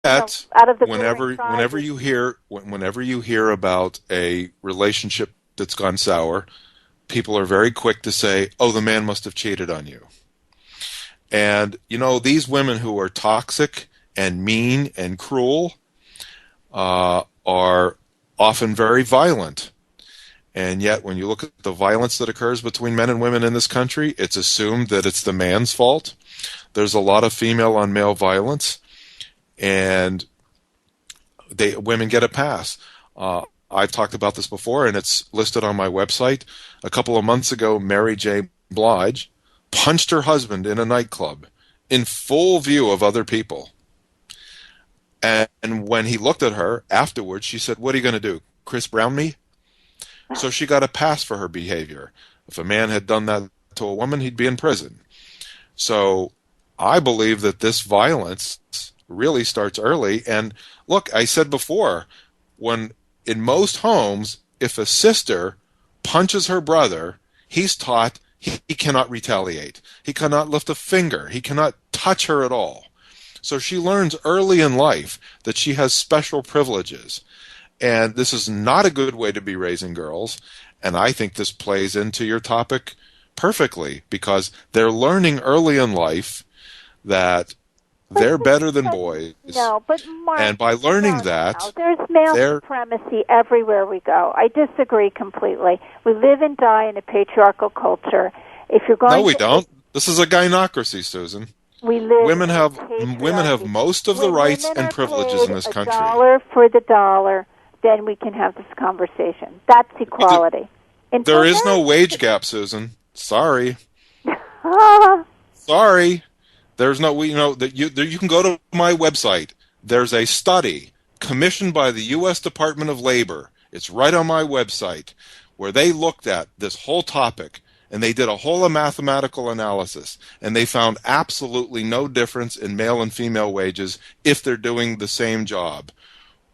out of the glaring whenever causes. you hear about a relationship that's gone sour, people are very quick to say, "Oh, the man must have cheated on you." And these women who are toxic and mean and cruel are often very violent. And yet, when you look at the violence that occurs between men and women in this country, it's assumed that it's the man's fault. There's a lot of female on male violence, and women get a pass. I've talked about this before, and it's listed on my website. A couple of months ago, Mary J. Blige punched her husband in a nightclub in full view of other people. And when he looked at her afterwards, she said, "What are you going to do? Chris Brown me?" So she got a pass for her behavior. If a man had done that to a woman, he'd be in prison. So I believe that this violence really starts early. And look, I said before, when in most homes, if a sister punches her brother, he's taught he cannot retaliate. He cannot lift a finger. He cannot touch her at all. So she learns early in life that she has special privileges. And this is not a good way to be raising girls. And I think this plays into your topic perfectly, because they're learning early in life that But they're better than but- boys. no, but Mark, And by learning no, that, there's male they're supremacy everywhere we go. I disagree completely. We live and die in a patriarchal culture. If you're going no, we to, don't. This is a gynocracy, Susan. we live Women in have patriarchy. women have most of the When rights women and are privileges in paid this a country. dollar for the dollar, then we can have this conversation. That's equality. There is no wage gap, Susan. Sorry. Ah, Sorry. There's no, that you can go to my website. There's a study commissioned by the U.S. Department of Labor. It's right on my website, where they looked at this whole topic, and they did a whole mathematical analysis, and they found absolutely no difference in male and female wages if they're doing the same job.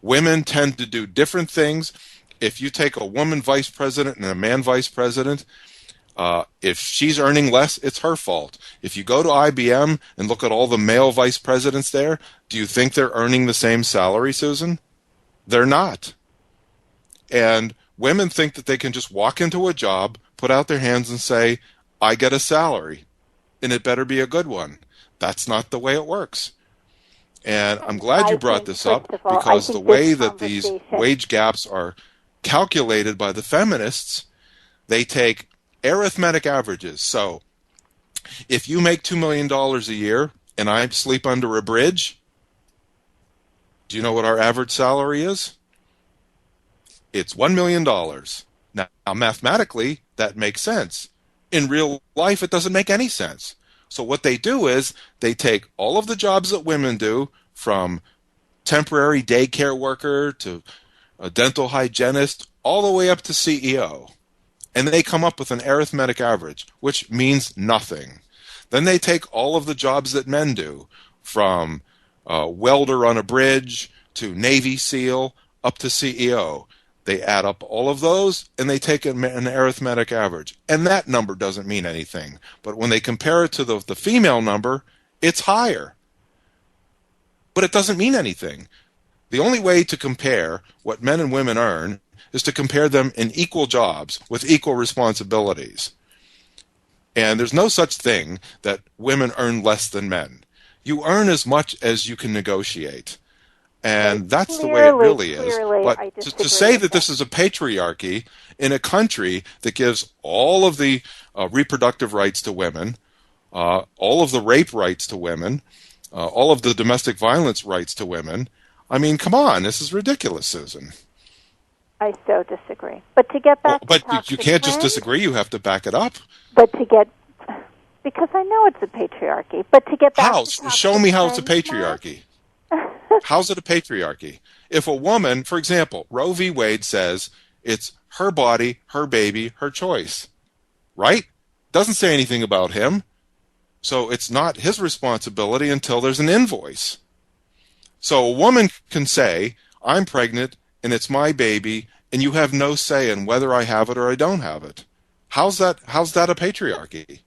Women tend to do different things. If you take a woman vice president and a man vice president, if she's earning less, it's her fault. If you go to IBM and look at all the male vice presidents there, do you think they're earning the same salary, Susan? They're not. And women think that they can just walk into a job, put out their hands and say, "I get a salary, and it better be a good one." That's not the way it works. And I'm glad you brought this up, first of all, because the way that these wage gaps are calculated by the feminists, they take arithmetic averages. So if you make $2 million a year and I sleep under a bridge, do you know what our average salary is? It's $1 million. Now, mathematically, that makes sense. In real life, it doesn't make any sense. So what they do is they take all of the jobs that women do, from temporary daycare worker to a dental hygienist, all the way up to CEO. And they come up with an arithmetic average, which means nothing. Then they take all of the jobs that men do, from welder on a bridge to Navy SEAL up to CEO. They add up all of those, and they take an arithmetic average. And that number doesn't mean anything. But when they compare it to the female number, it's higher. But it doesn't mean anything. The only way to compare what men and women earn is to compare them in equal jobs with equal responsibilities. And there's no such thing that women earn less than men. You earn as much as you can negotiate. And that's the way it really is. But to say that this is a patriarchy in a country that gives all of the reproductive rights to women, all of the rape rights to women, all of the domestic violence rights to women, I mean, come on, this is ridiculous, Susan. I so disagree. But to get back to but you can't just disagree, you have to back it up. But to get, because I know it's a patriarchy, but to get back how? to Show me how it's a patriarchy. How's it a patriarchy? If a woman, for example, Roe v. Wade says it's her body, her baby, her choice, right? Doesn't say anything about him. So it's not his responsibility until there's an invoice. So a woman can say, "I'm pregnant and it's my baby, and you have no say in whether I have it or I don't have it." How's that a patriarchy?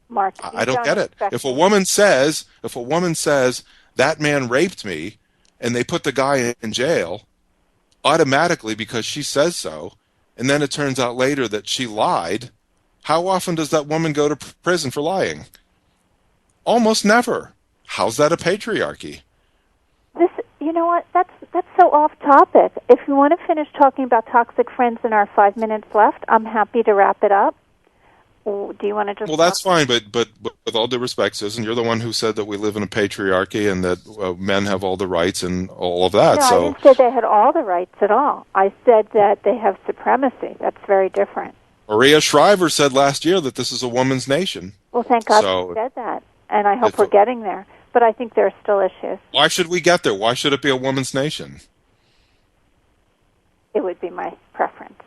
Mark, I don't get it. If a woman says that man raped me, and they put the guy in jail automatically because she says so, and then it turns out later that she lied, how often does that woman go to prison for lying? Almost never. How's that a patriarchy? You know what? That's so off topic. If you want to finish talking about toxic friends in our 5 minutes left, I'm happy to wrap it up. Do you want to just? Well, that's fine, but with all due respect, Susan, you're the one who said that we live in a patriarchy and that men have all the rights and all of that. No, so I didn't say they had all the rights at all. I said that they have supremacy. That's very different. Maria Shriver said last year that this is a woman's nation. Well, thank God she said that, and I hope we're getting there. But I think there are still issues. Why should we get there? Why should it be a woman's nation? It would be my preference.